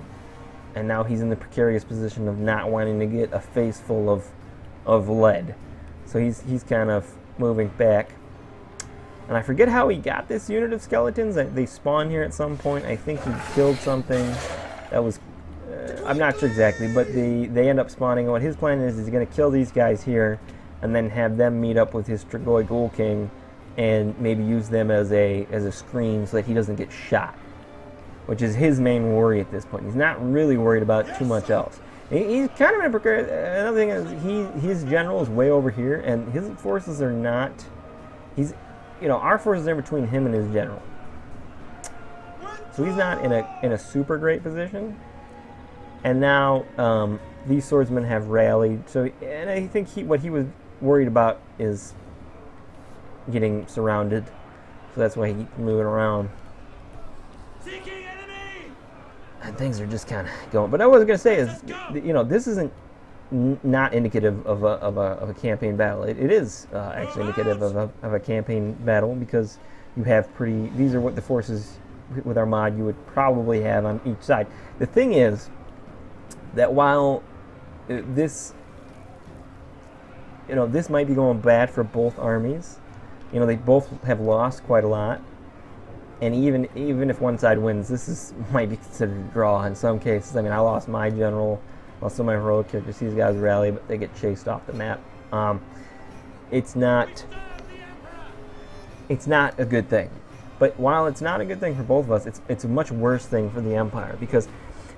And now he's in the precarious position of not wanting to get a face full of lead. So he's kind of moving back. And I forget how he got this unit of skeletons. They spawn here at some point. I think he killed something that was... I'm not sure exactly, but they end up spawning. What his plan is he's going to kill these guys here and then have them meet up with his Strigoi Ghoul King and maybe use them as a screen so that he doesn't get shot, which is his main worry at this point. He's not really worried about too much else. He's kind of in a precarious... Another thing is his general is way over here, and his forces are not... He's... You know, our forces are between him and his general. So he's not in a super great position. And now these swordsmen have rallied. So, and I think what he was worried about is getting surrounded. So that's why he's moving around. And things are just kind of going. But what I was going to say is, you know, this isn't not indicative of a campaign battle. It is actually indicative of a campaign battle because you have pretty... These are what the forces with our mod you would probably have on each side. The thing is that while this... You know, this might be going bad for both armies. You know, they both have lost quite a lot. And even if one side wins, this might be considered a draw in some cases. I mean, I lost my general, lost some of my heroic characters. These guys rally, but they get chased off the map. It's not a good thing. But while it's not a good thing for both of us, it's a much worse thing for the Empire because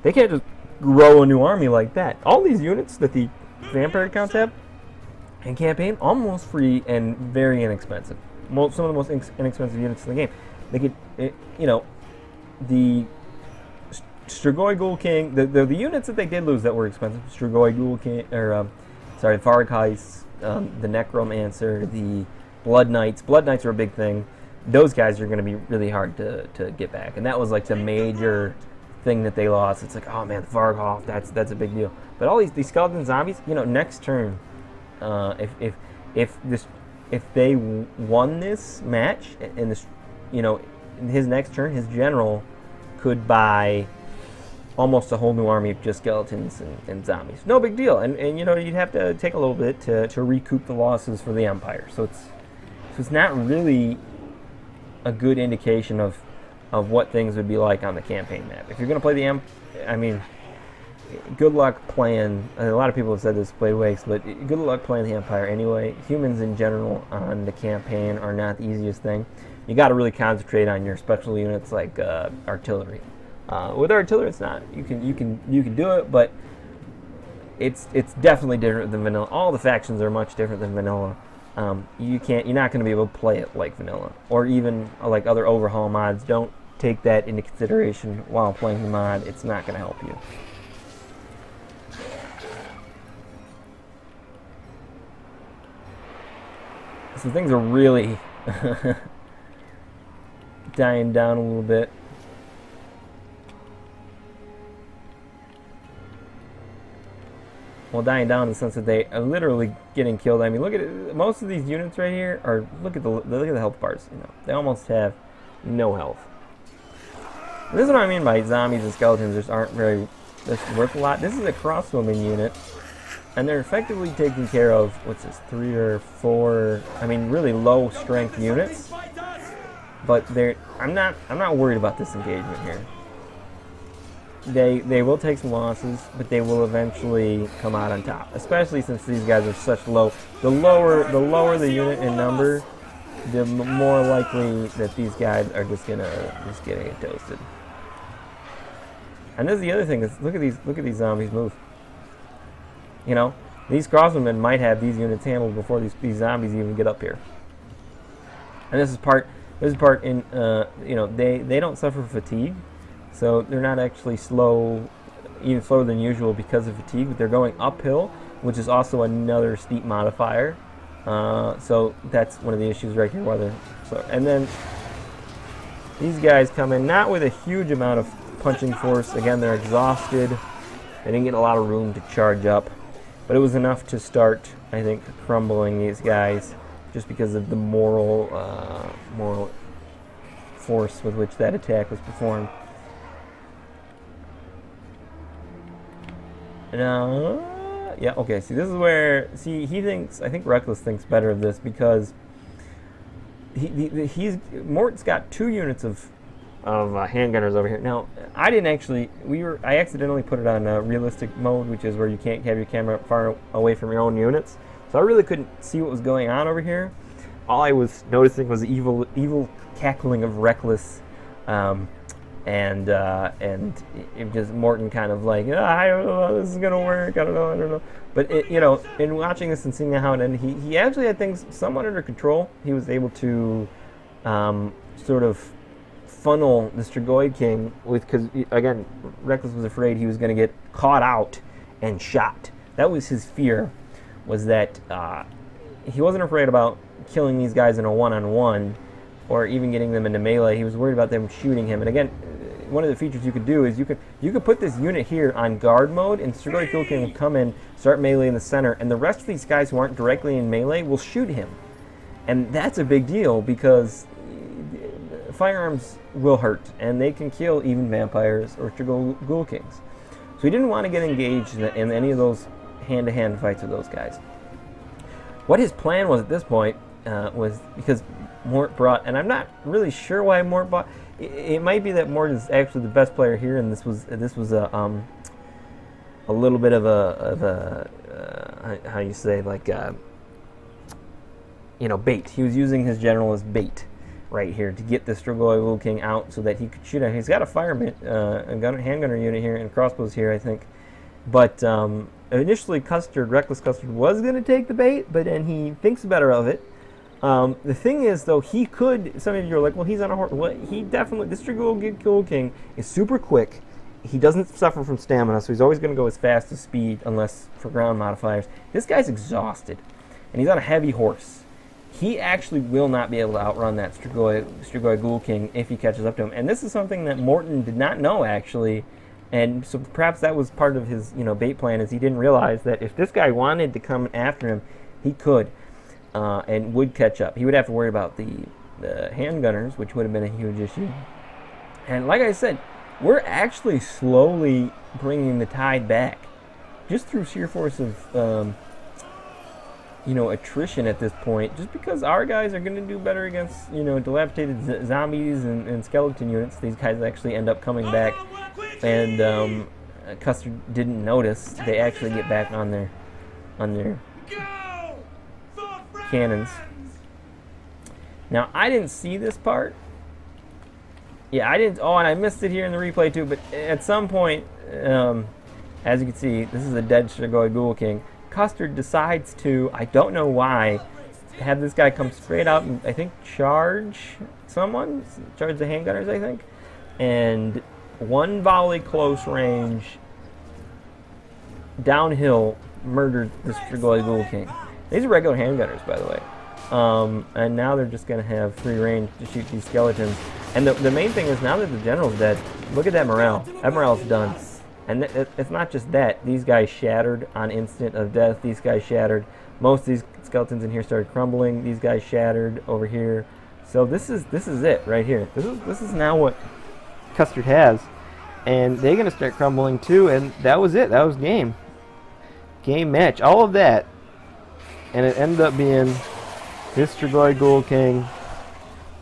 they can't just grow a new army like that. All these units that the vampire accounts have in campaign, almost free and very inexpensive. Some of the most inexpensive units in the game. They get, you know, the Strigoi Ghoul King, the units that they did lose that were expensive, Strigoi Ghoul King, or, sorry, Vargheists, the Necromancer, the Blood Knights. Blood Knights are a big thing. Those guys are going to be really hard to get back. And that was like the major thing that they lost. It's like, oh man, the Vargheists, that's a big deal. But all these skeleton zombies, you know, next turn, if they won this match in this, you know, in his next turn, his general could buy almost a whole new army of just skeletons and zombies. No big deal. And you know, you'd have to take a little bit to recoup the losses for the Empire. So it's not really a good indication of what things would be like on the campaign map. If you're going to play the I mean, good luck playing... A lot of people have said this, play Wakes, but good luck playing the Empire anyway. Humans in general on the campaign are not the easiest thing. You got to really concentrate on your special units like artillery. With artillery, it's not. You can do it, but it's definitely different than vanilla. All the factions are much different than vanilla. You're not going to be able to play it like vanilla, or even like other Overhaul mods. Don't take that into consideration while playing the mod. It's not going to help you. So things are really dying down a little bit. Well, dying down in the sense that they are literally getting killed. I mean, look at it. Most of these units right here are look at the health bars. You know, they almost have no health. This is what I mean by zombies and skeletons just aren't very worth a lot. This is a crossbowman unit, and they're effectively taking care of what's this, 3 or 4? I mean, really low strength units. but I'm not worried about this engagement here. They will take some losses, but they will eventually come out on top, especially since these guys are such low. The lower the unit in number, the more likely that these guys are just getting toasted. And this is the other thing is look at these zombies move. You know, these crossbowmen might have these units handled before these zombies even get up here. And this is part in you know, they don't suffer fatigue. So they're not actually slow, even slower than usual because of fatigue, but they're going uphill, which is also another steep modifier. So that's one of the issues right here. Why they're slow. And then these guys come in not with a huge amount of punching force. Again, they're exhausted. They didn't get a lot of room to charge up, but it was enough to start, I think, crumbling these guys just because of the moral force with which that attack was performed. Yeah, okay, see, this is where, I think Reckless thinks better of this because Mort's got 2 units of handgunners over here. Now, I accidentally put it on realistic mode, which is where you can't have your camera far away from your own units. So I really couldn't see what was going on over here. All I was noticing was the evil cackling of Reckless, and it just Morton kind of like, I don't know how this is gonna work. I don't know. But you know, in watching this and seeing how it ended, he actually had things somewhat under control. He was able to sort of funnel the Strigoi King because again, Reckless was afraid he was going to get caught out and shot. That was his fear. Was that he wasn't afraid about killing these guys in a one-on-one or even getting them into melee. He was worried about them shooting him. And again, one of the features you could do is you could put this unit here on guard mode, and Strigoi King will come in, start melee in the center, and the rest of these guys who aren't directly in melee will shoot him. And that's a big deal because firearms will hurt, and they can kill even vampires or Strigoi Kings. So he didn't want to get engaged in any of those hand-to-hand fights with those guys. What his plan was at this point was because Mort brought, and I'm not really sure why Mort brought. It might be that Mort is actually the best player here, and this was a little bit of a how you say, like you know, bait. He was using his general as bait right here to get the Strigoi King out so that he could shoot him. He's got a fireman, handgunner unit here and crossbows here, I think. But initially, RecklessCustard was going to take the bait, but then he thinks better of it. The thing is, though, he could. Some of you are like, well, he's on a horse. Well, he definitely. This Strigoi King is super quick. He doesn't suffer from stamina, so he's always going to go as fast as speed, unless for ground modifiers. This guy's exhausted, and he's on a heavy horse. He actually will not be able to outrun that Strigoi King if he catches up to him. And this is something that Morton did not know, actually. And so perhaps that was part of his, bait plan, is he didn't realize that if this guy wanted to come after him, he could. And would catch up. He would have to worry about the handgunners, which would have been a huge issue. And like I said, we're actually slowly bringing the tide back, just through sheer force of, attrition at this point. Just because our guys are going to do better against, dilapidated zombies and skeleton units, these guys actually end up coming back. And Custard didn't notice. They actually get back on their cannons. Now, I didn't see this part. Yeah, I didn't. Oh, and I missed it here in the replay too. But at some point, as you can see, this is a dead Strigoi King. Custard decides to, I don't know why, have this guy come straight out and I think charge the handgunners, I think, and one volley close range downhill murdered the Strigoi King. These are regular handgunners, by the way. And now they're just going to have free range to shoot these skeletons. And the main thing is, now that the general's dead, look at that morale. That morale's done. And it's not just that. These guys shattered on instant of death. These guys shattered. Most of these skeletons in here started crumbling. These guys shattered over here. So this is it right here. This is now what Custard has. And they're going to start crumbling too. And that was it. That was game. Game match. All of that. And it ended up being this Strigoi King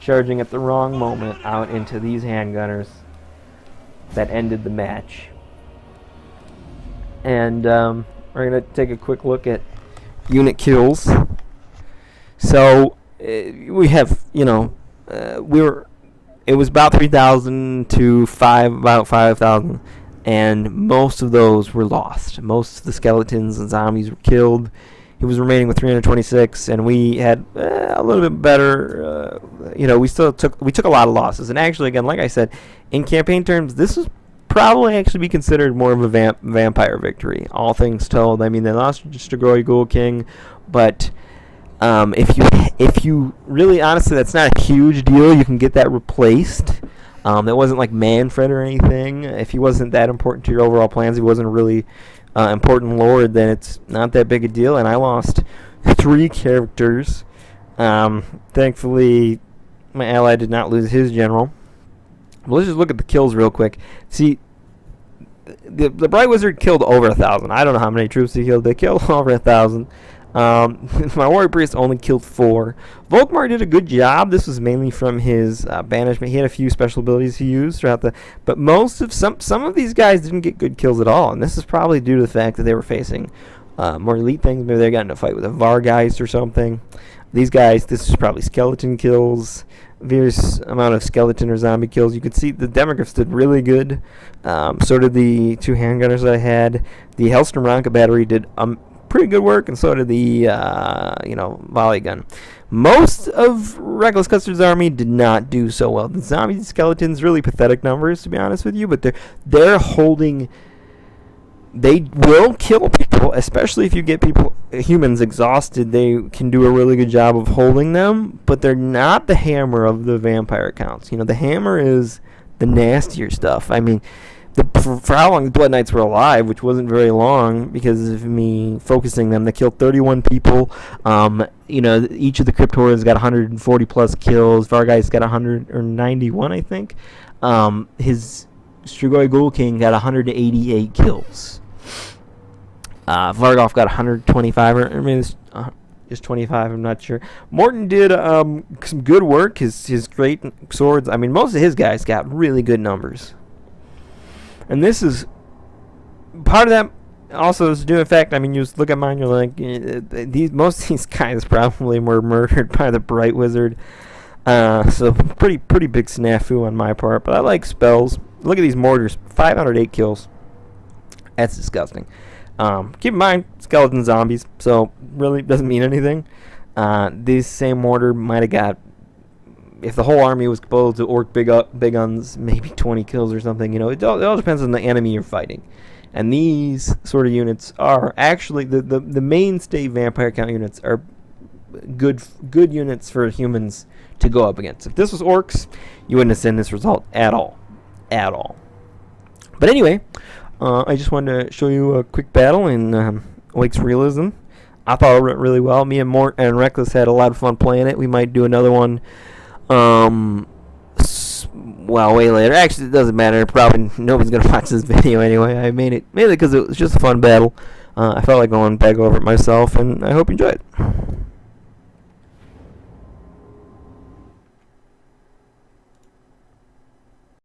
charging at the wrong moment out into these handgunners that ended the match. And we're going to take a quick look at unit kills. So we have, it was about 3,000 to about 5,000, and most of those were lost. Most of the skeletons and zombies were killed. He was remaining with 326, and we had a little bit better. We took a lot of losses, and actually, again, like I said, in campaign terms, this was probably actually be considered more of a vampire victory. All things told, I mean, they lost just to Groy Ghoul King, but if you really honestly, that's not a huge deal. You can get that replaced. That wasn't like Manfred or anything. If he wasn't that important to your overall plans, he wasn't a really important lord, then it's not that big a deal. And I lost 3 characters. Thankfully, my ally did not lose his general. Well, let's just look at the kills real quick. See, the Bright Wizard killed over 1,000. I don't know how many troops he killed. They killed over 1,000. My Warrior Priest only killed 4. Volkmar did a good job. This was mainly from his banishment. He had a few special abilities he used throughout but most of some of these guys didn't get good kills at all, and this is probably due to the fact that they were facing more elite things. Maybe they got in a fight with a Vargeist or something. These guys, this is probably skeleton kills. Various amount of skeleton or zombie kills. You could see the demogryphs did really good. So did the 2 handgunners that I had. The Hellstrom Ronka battery did pretty good work, and so did the volley gun. Most of RecklessCustard's army did not do so well. The zombie skeletons, really pathetic numbers, to be honest with you, but they're holding. They will kill people, especially if you get humans exhausted. They can do a really good job of holding them, but they're not the hammer of the vampire counts. The hammer is the nastier stuff. I mean, for how long the Blood Knights were alive, which wasn't very long because of me focusing them, they killed 31 people. Each of the Cryptors got 140 plus kills. Vargeist got 191, I think. His Strigoi Ghoul King got 188 kills. Vargolf got 125, or maybe it's just 25, I'm not sure. Morthon did some good work. His great swords, I mean, most of his guys got really good numbers. And this is part of that. Also, is due in fact. I mean, you look at mine. You're like, most of these guys probably were murdered by the Bright Wizard. So pretty big snafu on my part. But I like spells. Look at these mortars. 508 kills. That's disgusting. Keep in mind, skeleton zombies. So really doesn't mean anything. This same mortar might have got, if the whole army was composed of orc big guns, maybe 20 kills or something. It all depends on the enemy you're fighting. And these sort of units are actually the mainstay vampire count units are good units for humans to go up against. If this was orcs, you wouldn't have seen this result at all. But anyway, I just wanted to show you a quick battle in Wake's Realism. I thought it went really well. Me and Mort and Reckless had a lot of fun playing it. We might do another one. Way later. Actually, it doesn't matter. Probably nobody's gonna watch this video anyway. I made it mainly because it was just a fun battle. I felt like going back over it myself, and I hope you enjoy it.